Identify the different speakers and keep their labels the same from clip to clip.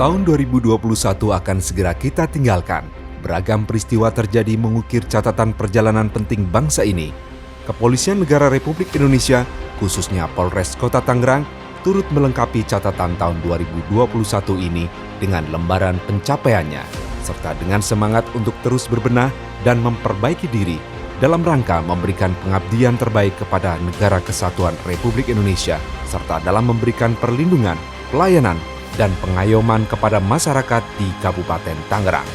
Speaker 1: Tahun 2021 akan segera kita tinggalkan. Beragam peristiwa terjadi mengukir catatan perjalanan penting bangsa ini. Kepolisian Negara Republik Indonesia, khususnya Polres Kota Tangerang, turut melengkapi catatan tahun 2021 ini dengan lembaran pencapaiannya, serta dengan semangat untuk terus berbenah dan memperbaiki diri dalam rangka memberikan pengabdian terbaik kepada Negara Kesatuan Republik Indonesia, serta dalam memberikan perlindungan, pelayanan, dan pengayoman kepada masyarakat di Kabupaten Tangerang.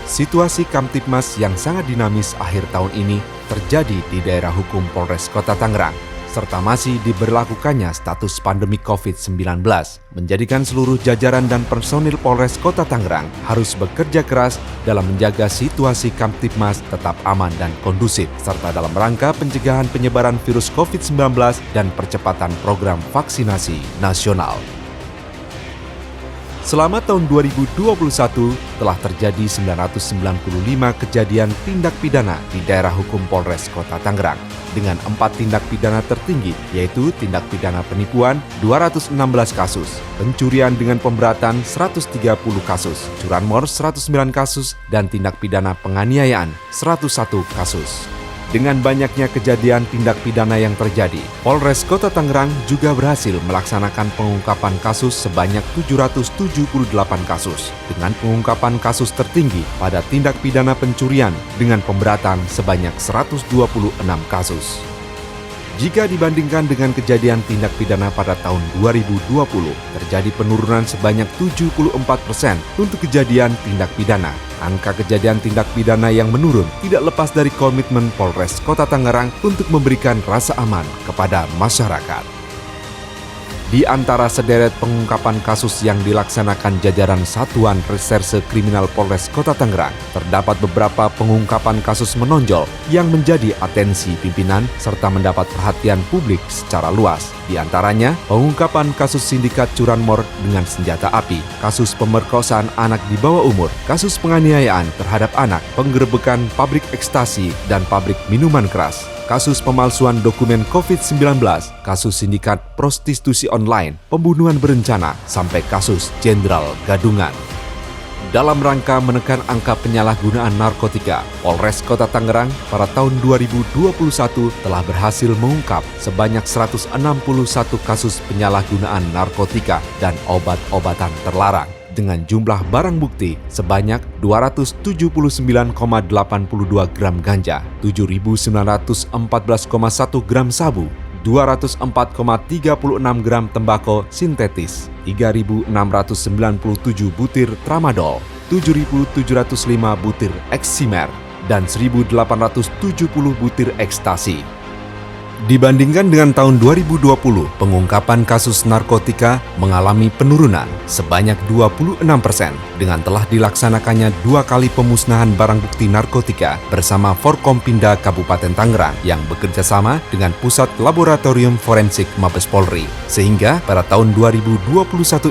Speaker 1: Situasi Kamtibmas yang sangat dinamis akhir tahun ini terjadi di daerah hukum Polres Kota Tangerang, serta masih diberlakukannya status pandemi COVID-19, menjadikan seluruh jajaran dan personil Polres Kota Tangerang harus bekerja keras dalam menjaga situasi Kamtibmas tetap aman dan kondusif, serta dalam rangka pencegahan penyebaran virus COVID-19 dan percepatan program vaksinasi nasional. Selama tahun 2021 telah terjadi 995 kejadian tindak pidana di daerah hukum Polres Kota Tangerang dengan 4 tindak pidana tertinggi, yaitu tindak pidana penipuan 216 kasus, pencurian dengan pemberatan 130 kasus, curanmor 109 kasus, dan tindak pidana penganiayaan 101 kasus. Dengan banyaknya kejadian tindak pidana yang terjadi, Polres Kota Tangerang juga berhasil melaksanakan pengungkapan kasus sebanyak 778 kasus, dengan pengungkapan kasus tertinggi pada tindak pidana pencurian dengan pemberatan sebanyak 126 kasus. Jika dibandingkan dengan kejadian tindak pidana pada tahun 2020, terjadi penurunan sebanyak 74% untuk kejadian tindak pidana. Angka kejadian tindak pidana yang menurun tidak lepas dari komitmen Polres Kota Tangerang untuk memberikan rasa aman kepada masyarakat. Di antara sederet pengungkapan kasus yang dilaksanakan jajaran Satuan Reserse Kriminal Polres Kota Tangerang, terdapat beberapa pengungkapan kasus menonjol yang menjadi atensi pimpinan serta mendapat perhatian publik secara luas. Di antaranya, pengungkapan kasus sindikat curanmor dengan senjata api, kasus pemerkosaan anak di bawah umur, kasus penganiayaan terhadap anak, penggerebekan pabrik ekstasi dan pabrik minuman keras, kasus pemalsuan dokumen COVID-19, kasus sindikat prostitusi online, pembunuhan berencana, sampai kasus Jenderal Gadungan. Dalam rangka menekan angka penyalahgunaan narkotika, Polres Kota Tangerang pada tahun 2021 telah berhasil mengungkap sebanyak 161 kasus penyalahgunaan narkotika dan obat-obatan terlarang, dengan jumlah barang bukti sebanyak 279,82 gram ganja, 7.914,1 gram sabu, 204,36 gram tembakau sintetis, 3.697 butir tramadol, 7.705 butir eksimer, dan 1.870 butir ekstasi. Dibandingkan dengan tahun 2020, pengungkapan kasus narkotika mengalami penurunan sebanyak 26% dengan telah dilaksanakannya 2 kali pemusnahan barang bukti narkotika bersama Forkompinda Kabupaten Tangerang yang bekerja sama dengan Pusat Laboratorium Forensik Mabes Polri. Sehingga pada tahun 2021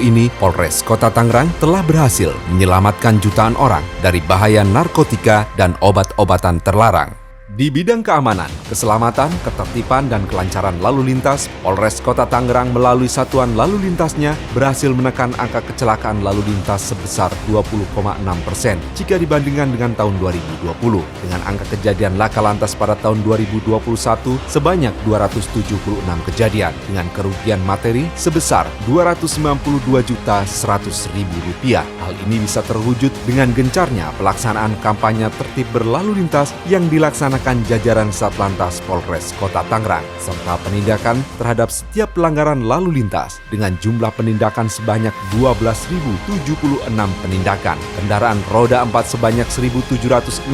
Speaker 1: ini, Polres Kota Tangerang telah berhasil menyelamatkan jutaan orang dari bahaya narkotika dan obat-obatan terlarang. Di bidang keamanan, keselamatan, ketertiban, dan kelancaran lalu lintas, Polres Kota Tangerang melalui satuan lalu lintasnya berhasil menekan angka kecelakaan lalu lintas sebesar 20,6% jika dibandingkan dengan tahun 2020. Dengan angka kejadian laka lantas pada tahun 2021 sebanyak 276 kejadian dengan kerugian materi sebesar Rp292.100.000. Hal ini bisa terwujud dengan gencarnya pelaksanaan kampanye tertib berlalu lintas yang dilaksanakan jajaran Satlantas Polres Kota Tangerang, serta penindakan terhadap setiap pelanggaran lalu lintas dengan jumlah penindakan sebanyak 12.076 penindakan, kendaraan roda 4 sebanyak 1.768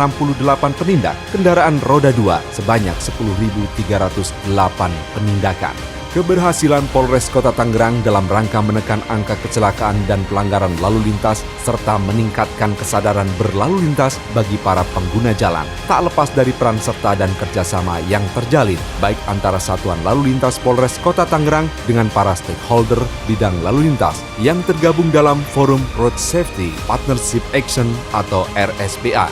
Speaker 1: penindak, kendaraan roda 2 sebanyak 10.308 penindakan. Keberhasilan Polres Kota Tangerang dalam rangka menekan angka kecelakaan dan pelanggaran lalu lintas serta meningkatkan kesadaran berlalu lintas bagi para pengguna jalan tak lepas dari peran serta dan kerjasama yang terjalin baik antara Satuan Lalu Lintas Polres Kota Tangerang dengan para stakeholder bidang lalu lintas yang tergabung dalam Forum Road Safety Partnership Action atau RSPA.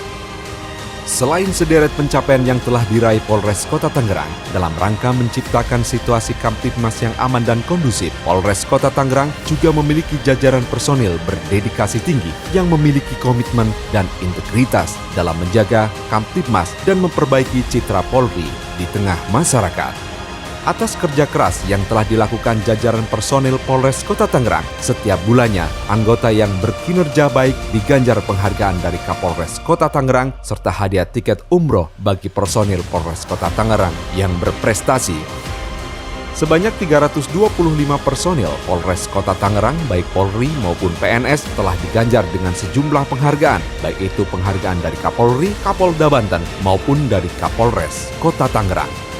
Speaker 1: Selain sederet pencapaian yang telah diraih Polres Kota Tangerang, dalam rangka menciptakan situasi Kamtibmas yang aman dan kondusif, Polres Kota Tangerang juga memiliki jajaran personil berdedikasi tinggi yang memiliki komitmen dan integritas dalam menjaga Kamtibmas dan memperbaiki citra Polri di tengah masyarakat. Atas kerja keras yang telah dilakukan jajaran personil Polres Kota Tangerang, setiap bulannya anggota yang berkinerja baik diganjar penghargaan dari Kapolres Kota Tangerang serta hadiah tiket umroh bagi personil Polres Kota Tangerang yang berprestasi. Sebanyak 325 personil Polres Kota Tangerang baik Polri maupun PNS telah diganjar dengan sejumlah penghargaan, baik itu penghargaan dari Kapolri, Kapolda Banten maupun dari Kapolres Kota Tangerang.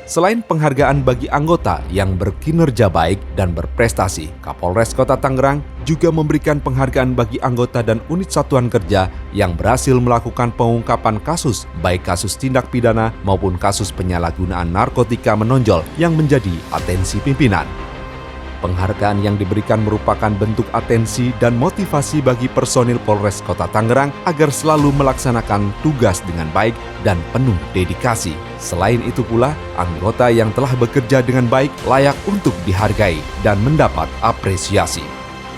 Speaker 1: Selain penghargaan bagi anggota yang berkinerja baik dan berprestasi, Kapolres Kota Tangerang juga memberikan penghargaan bagi anggota dan unit satuan kerja yang berhasil melakukan pengungkapan kasus, baik kasus tindak pidana maupun kasus penyalahgunaan narkotika menonjol yang menjadi atensi pimpinan. Penghargaan yang diberikan merupakan bentuk atensi dan motivasi bagi personil Polres Kota Tangerang agar selalu melaksanakan tugas dengan baik dan penuh dedikasi. Selain itu pula, anggota yang telah bekerja dengan baik layak untuk dihargai dan mendapat apresiasi.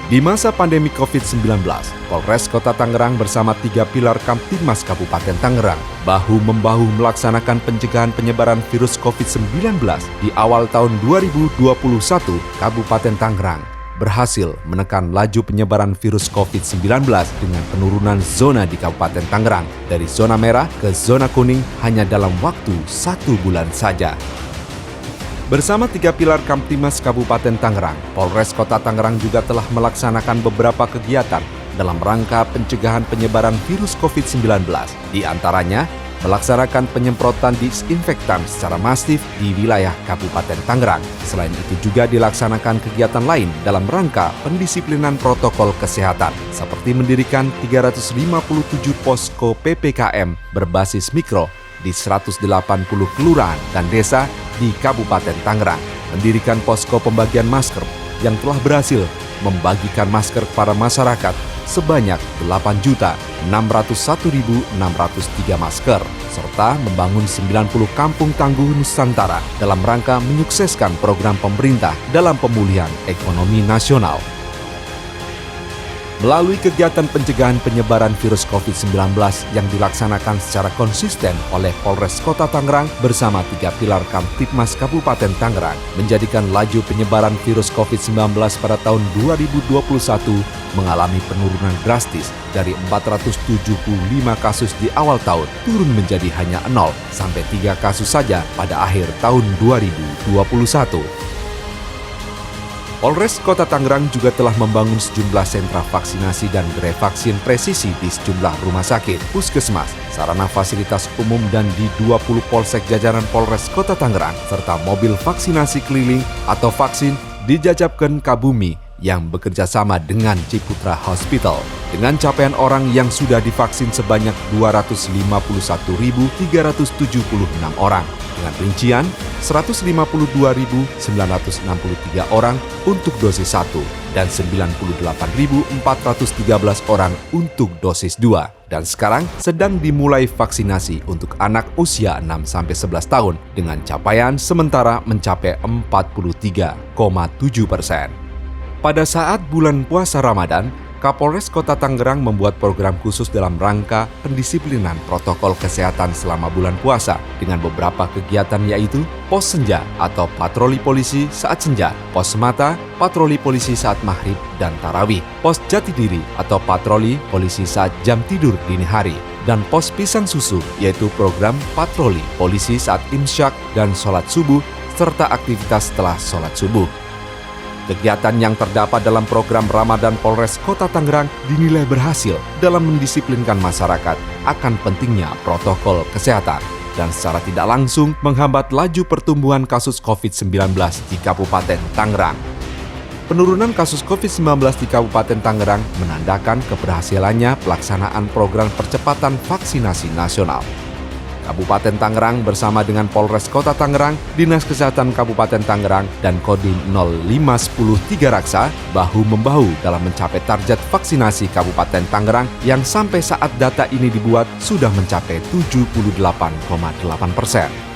Speaker 1: Di masa pandemi COVID-19, Polres Kota Tangerang bersama 3 pilar Kamtibmas Kabupaten Tangerang bahu-membahu melaksanakan pencegahan penyebaran virus COVID-19 di awal tahun 2021. Kabupaten Tangerang berhasil menekan laju penyebaran virus COVID-19 dengan penurunan zona di Kabupaten Tangerang dari zona merah ke zona kuning hanya dalam waktu 1 bulan saja. Bersama 3 pilar Kamtibmas Kabupaten Tangerang, Polres Kota Tangerang juga telah melaksanakan beberapa kegiatan dalam rangka pencegahan penyebaran virus COVID-19. Di antaranya, melaksanakan penyemprotan disinfektan secara masif di wilayah Kabupaten Tangerang. Selain itu juga dilaksanakan kegiatan lain dalam rangka pendisiplinan protokol kesehatan, seperti mendirikan 357 posko PPKM berbasis mikro di 180 kelurahan dan desa di Kabupaten Tangerang, mendirikan posko pembagian masker yang telah berhasil membagikan masker kepada masyarakat sebanyak 8.601.603 masker, serta membangun 90 kampung tangguh Nusantara dalam rangka menyukseskan program pemerintah dalam pemulihan ekonomi nasional. Melalui kegiatan pencegahan penyebaran virus COVID-19 yang dilaksanakan secara konsisten oleh Polres Kota Tangerang bersama 3 pilar Kamtibmas Kabupaten Tangerang, menjadikan laju penyebaran virus COVID-19 pada tahun 2021 mengalami penurunan drastis dari 475 kasus di awal tahun turun menjadi hanya 0 sampai 3 kasus saja pada akhir tahun 2021. Polres Kota Tangerang juga telah membangun sejumlah sentra vaksinasi dan gerai vaksin presisi di sejumlah rumah sakit, puskesmas, sarana fasilitas umum dan di 20 polsek jajaran Polres Kota Tangerang, serta mobil vaksinasi keliling atau vaksin dijajabkan Kabumi yang bekerja sama dengan Ciputra Hospital. Dengan capaian orang yang sudah divaksin sebanyak 251.376 orang, dengan rincian 152.963 orang untuk dosis 1 dan 98.413 orang untuk dosis 2. Dan sekarang sedang dimulai vaksinasi untuk anak usia 6-11 tahun dengan capaian sementara mencapai 43,7%. Pada saat bulan puasa Ramadan, Kapolres Kota Tangerang membuat program khusus dalam rangka pendisiplinan protokol kesehatan selama bulan puasa dengan beberapa kegiatan, yaitu pos senja atau patroli polisi saat senja, pos mata, patroli polisi saat maghrib dan tarawih, pos jati diri atau patroli polisi saat jam tidur dini hari, dan pos pisang susu, yaitu program patroli polisi saat imsyak dan sholat subuh serta aktivitas setelah sholat subuh. Kegiatan yang terdapat dalam program Ramadan Polres Kota Tangerang dinilai berhasil dalam mendisiplinkan masyarakat akan pentingnya protokol kesehatan dan secara tidak langsung menghambat laju pertumbuhan kasus COVID-19 di Kabupaten Tangerang. Penurunan kasus COVID-19 di Kabupaten Tangerang menandakan keberhasilannya pelaksanaan program percepatan vaksinasi nasional. Kabupaten Tangerang bersama dengan Polres Kota Tangerang, Dinas Kesehatan Kabupaten Tangerang, dan Kodim 0510 Tiga Raksa bahu-membahu dalam mencapai target vaksinasi Kabupaten Tangerang yang sampai saat data ini dibuat sudah mencapai 78,8%.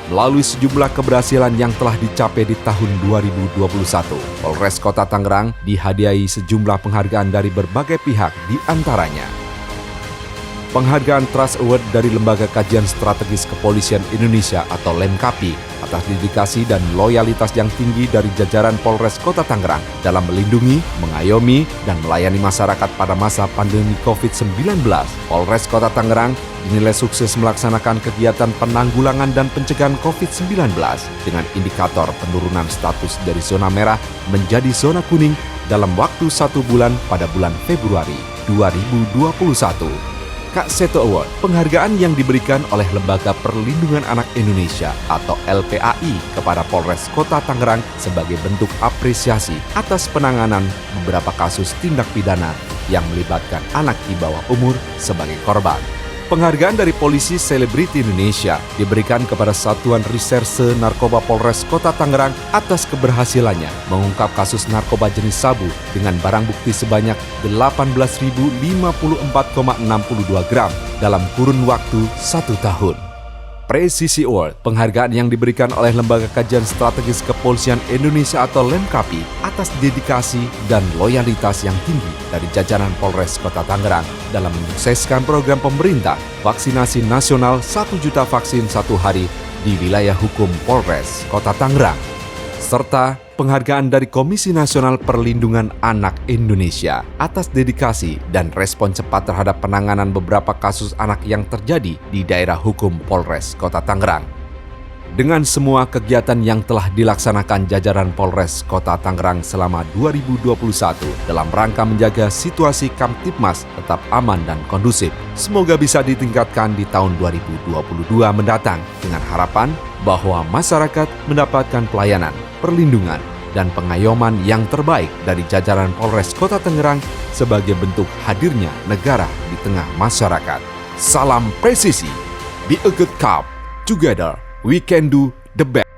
Speaker 1: Melalui sejumlah keberhasilan yang telah dicapai di tahun 2021, Polres Kota Tangerang dihadiahi sejumlah penghargaan dari berbagai pihak, di antaranya penghargaan Trust Award dari Lembaga Kajian Strategis Kepolisian Indonesia atau LEMKAPI atas dedikasi dan loyalitas yang tinggi dari jajaran Polres Kota Tangerang dalam melindungi, mengayomi, dan melayani masyarakat pada masa pandemi COVID-19. Polres Kota Tangerang dinilai sukses melaksanakan kegiatan penanggulangan dan pencegahan COVID-19 dengan indikator penurunan status dari zona merah menjadi zona kuning dalam waktu 1 bulan pada bulan Februari 2021. Kak Seto Award, penghargaan yang diberikan oleh Lembaga Perlindungan Anak Indonesia atau LPAI kepada Polres Kota Tangerang sebagai bentuk apresiasi atas penanganan beberapa kasus tindak pidana yang melibatkan anak di bawah umur sebagai korban. Penghargaan dari Polisi Selebriti Indonesia diberikan kepada Satuan Reserse Narkoba Polres Kota Tangerang atas keberhasilannya mengungkap kasus narkoba jenis sabu dengan barang bukti sebanyak 18.054,62 gram dalam kurun waktu 1 tahun. Presisi Award, penghargaan yang diberikan oleh Lembaga Kajian Strategis Kepolisian Indonesia atau LEMKAPI atas dedikasi dan loyalitas yang tinggi dari jajaran Polres Kota Tangerang dalam menyukseskan program pemerintah vaksinasi nasional 1 juta vaksin 1 hari di wilayah hukum Polres Kota Tangerang, serta penghargaan dari Komisi Nasional Perlindungan Anak Indonesia atas dedikasi dan respon cepat terhadap penanganan beberapa kasus anak yang terjadi di daerah hukum Polres Kota Tangerang. Dengan semua kegiatan yang telah dilaksanakan jajaran Polres Kota Tangerang selama 2021 dalam rangka menjaga situasi Kamtibmas tetap aman dan kondusif, semoga bisa ditingkatkan di tahun 2022 mendatang dengan harapan bahwa masyarakat mendapatkan pelayanan, perlindungan, dan pengayoman yang terbaik dari jajaran Polres Kota Tangerang sebagai bentuk hadirnya negara di tengah masyarakat. Salam presisi, be a good cop, together we can do the best.